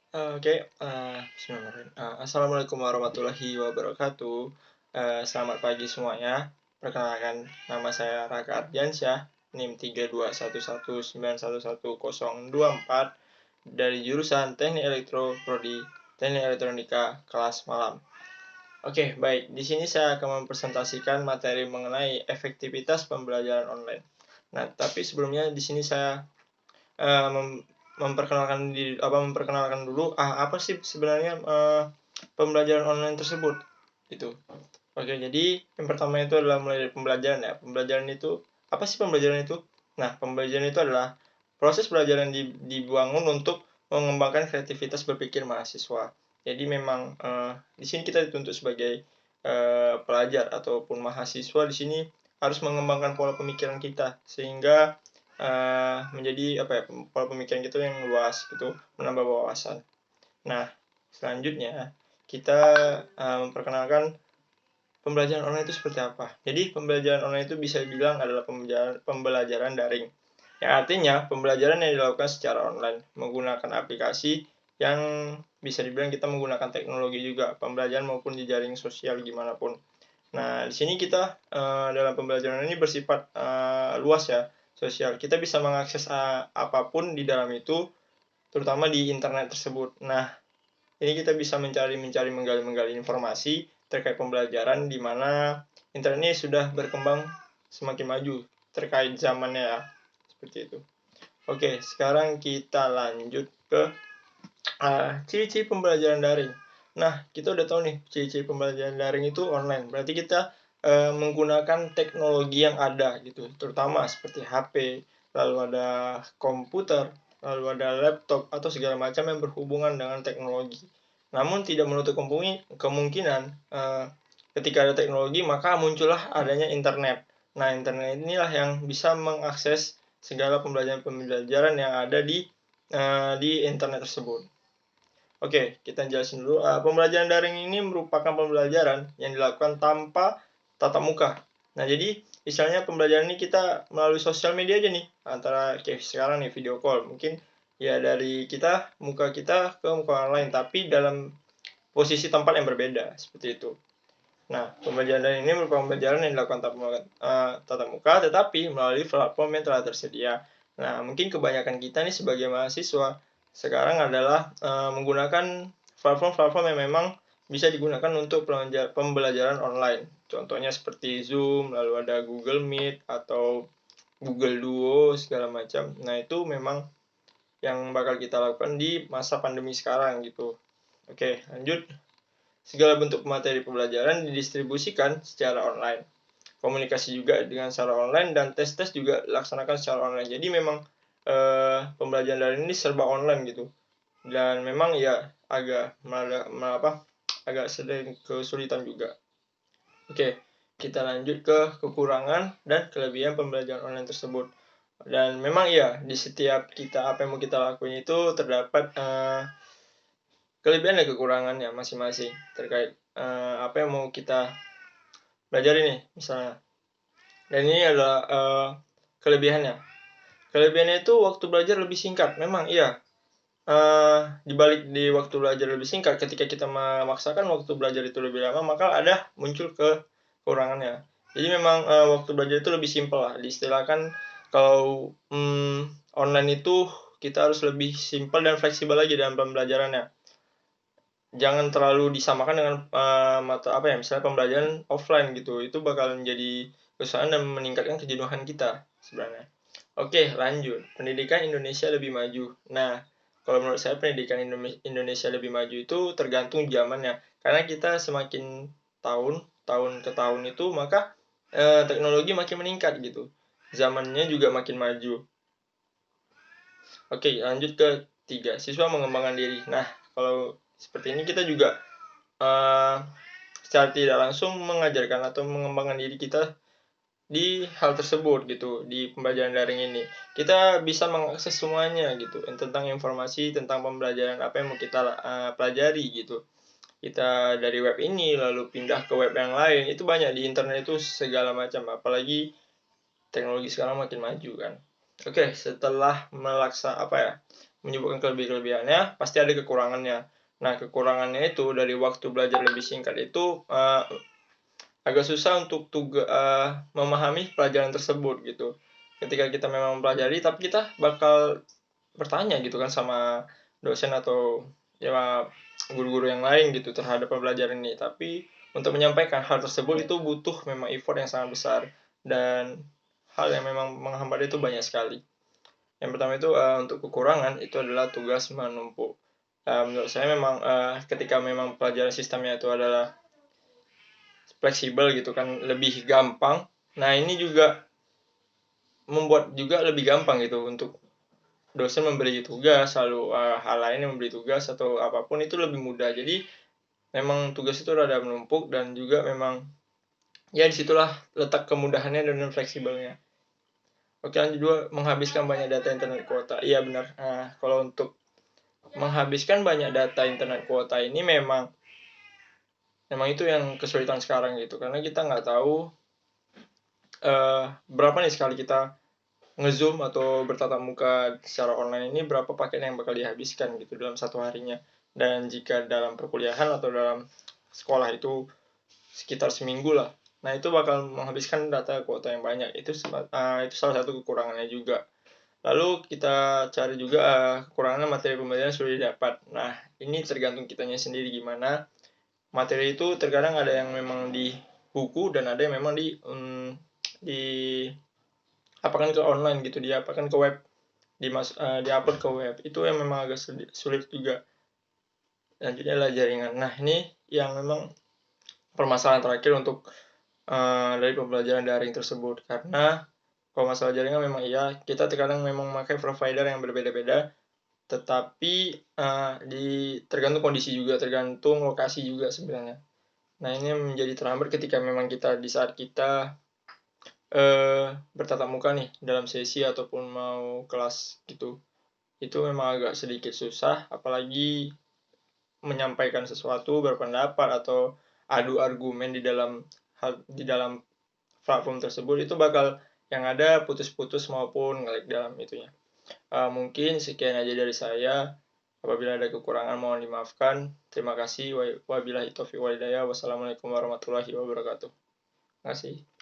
Bismillahirrahmanirrahim. Assalamualaikum warahmatullahi wabarakatuh. Selamat pagi semuanya. Perkenalkan, nama saya Raka Ardiansyah, NIM 32119110024 dari jurusan Teknik Elektro Prodi Teknik Elektronika kelas malam. Oke, baik. Di sini saya akan mempresentasikan materi mengenai efektivitas pembelajaran online. Nah, tapi sebelumnya di sini saya memperkenalkan dulu apa sih sebenarnya pembelajaran online tersebut gitu. Oke, jadi yang pertama itu adalah mulai dari pembelajaran ya. Pembelajaran itu apa sih pembelajaran itu? Nah, pembelajaran itu adalah proses pembelajaran dibangun untuk mengembangkan kreativitas berpikir mahasiswa. Jadi memang di sini kita dituntut sebagai pelajar ataupun mahasiswa di sini harus mengembangkan pola pemikiran kita sehingga menjadi pola pemikiran kita yang luas gitu, menambah wawasan. Nah, selanjutnya kita memperkenalkan pembelajaran online itu seperti apa. Jadi pembelajaran online itu bisa dibilang adalah pembelajaran daring. Yang artinya pembelajaran yang dilakukan secara online menggunakan aplikasi yang bisa dibilang kita menggunakan teknologi juga, pembelajaran maupun di jaring sosial gimana pun. Nah, di sini kita dalam pembelajaran ini bersifat luas ya, sosial. Kita bisa mengakses apapun di dalam itu, terutama di internet tersebut. Nah, ini kita bisa menggali informasi terkait pembelajaran di mana internet ini sudah berkembang semakin maju terkait zamannya ya. Seperti itu. Oke, sekarang kita lanjut ke ciri-ciri pembelajaran daring. Nah, kita udah tahu nih ciri-ciri pembelajaran daring itu online. Berarti kita menggunakan teknologi yang ada gitu, terutama seperti HP, lalu ada komputer, lalu ada laptop atau segala macam yang berhubungan dengan teknologi. Namun tidak menutup kemungkinan ketika ada teknologi maka muncullah adanya internet. Nah, internet inilah yang bisa mengakses segala pembelajaran yang ada di internet tersebut. Oke, kita jelasin dulu. Pembelajaran daring ini merupakan pembelajaran yang dilakukan tanpa tatap muka. Nah, jadi misalnya pembelajaran ini kita melalui sosial media aja nih, antara kayak sekarang nih video call. Mungkin ya dari muka kita ke muka orang lain, tapi dalam posisi tempat yang berbeda, seperti itu. Nah, pembelajaran daring ini merupakan pembelajaran yang dilakukan tatap muka, tetapi melalui platform yang telah tersedia. Nah, mungkin kebanyakan kita nih sebagai mahasiswa sekarang adalah menggunakan platform-platform yang memang bisa digunakan untuk pembelajaran online. Contohnya seperti Zoom, lalu ada Google Meet atau Google Duo segala macam. Nah, itu memang yang bakal kita lakukan di masa pandemi sekarang gitu. Oke, lanjut. Segala bentuk materi pembelajaran didistribusikan secara online. Komunikasi juga dengan secara online dan tes-tes juga dilaksanakan secara online. Jadi memang pembelajaran daring ini serba online gitu. Dan memang ya agak sedang kesulitan juga. Oke, kita lanjut ke kekurangan dan kelebihan pembelajaran online tersebut. Dan memang ya di setiap apa yang mau kita lakuin itu terdapat kelebihan dan kekurangannya masing-masing terkait apa yang mau kita pelajari nih misalnya. Dan ini adalah kelebihannya. Kelebihannya itu waktu belajar lebih singkat. Memang iya. Di waktu belajar lebih singkat, ketika kita memaksakan waktu belajar itu lebih lama, maka ada muncul kekurangannya. Jadi memang waktu belajar itu lebih simpel lah. Diistilahkan kalau online itu kita harus lebih simpel dan fleksibel lagi dalam pembelajarannya. Jangan terlalu disamakan dengan misalnya pembelajaran offline gitu. Itu bakal menjadi kesusahan dan meningkatkan kejenuhan kita sebenarnya. Oke, lanjut. Pendidikan Indonesia lebih maju. Nah, kalau menurut saya pendidikan Indonesia lebih maju itu tergantung zamannya. Karena kita semakin tahun ke tahun itu maka teknologi makin meningkat gitu. Zamannya juga makin maju. Oke, lanjut ke 3. Siswa mengembangkan diri. Nah, kalau seperti ini kita juga secara tidak langsung mengajarkan atau mengembangkan diri kita di hal tersebut gitu, di pembelajaran daring ini. Kita bisa mengakses semuanya gitu, tentang informasi, tentang pembelajaran apa yang mau kita pelajari gitu. Kita dari web ini lalu pindah ke web yang lain, itu banyak di internet itu segala macam, apalagi teknologi sekarang makin maju kan. Oke, setelah menyebutkan kelebihan-kelebihannya, pasti ada kekurangannya. Nah, kekurangannya itu dari waktu belajar lebih singkat itu agak susah untuk memahami pelajaran tersebut gitu. Ketika kita memang mempelajari, tapi kita bakal bertanya gitu kan sama dosen atau ya guru-guru yang lain gitu terhadap pembelajaran ini. Tapi untuk menyampaikan hal tersebut itu butuh memang effort yang sangat besar dan hal yang memang menghambat itu banyak sekali. Yang pertama itu untuk kekurangan itu adalah tugas menumpuk. Menurut saya memang ketika memang pelajaran sistemnya itu adalah fleksibel gitu kan, lebih gampang. Nah, ini juga membuat juga lebih gampang gitu untuk dosen memberi tugas, lalu hal lain yang memberi tugas atau apapun itu lebih mudah. Jadi memang tugas itu rada menumpuk dan juga memang ya disitulah letak kemudahannya dan fleksibelnya. Oke, lanjut dua, menghabiskan banyak data internet kuota. Iya benar. Nah, kalau untuk menghabiskan banyak data internet kuota ini memang itu yang kesulitan sekarang gitu, karena kita nggak tahu berapa nih sekali kita nge-zoom atau bertatap muka secara online ini, berapa paket yang bakal dihabiskan gitu dalam satu harinya. Dan jika dalam perkuliahan atau dalam sekolah itu sekitar seminggu lah, nah itu bakal menghabiskan data kuota yang banyak. Itu salah satu kekurangannya juga. Lalu kita cari juga kekurangannya materi pembelajaran sudah didapat. Nah, ini tergantung kitanya sendiri gimana. Materi itu terkadang ada yang memang di buku dan ada yang memang di apakan ke online gitu, dia apakan ke web, diupload ke web. Itu yang memang agak sulit juga. Lanjutnya adalah jaringan. Nah, ini yang memang permasalahan terakhir untuk dari pembelajaran daring tersebut, karena kalau masalah jaringan memang iya, kita terkadang memang memakai provider yang berbeda-beda, tetapi tergantung kondisi juga, tergantung lokasi juga sebenarnya. Nah, ini menjadi terhambat ketika memang kita di saat kita bertatap muka nih dalam sesi ataupun mau kelas gitu. Itu memang agak sedikit susah, apalagi menyampaikan sesuatu, berpendapat atau adu argumen di dalam platform tersebut, itu bakal yang ada putus-putus maupun ngelag dalam itunya. Mungkin sekian aja dari saya. Apabila ada kekurangan mohon dimaafkan. Terima kasih. Wabillahi taufiq wal hidayah. Wassalamualaikum warahmatullahi wabarakatuh. Terima kasih.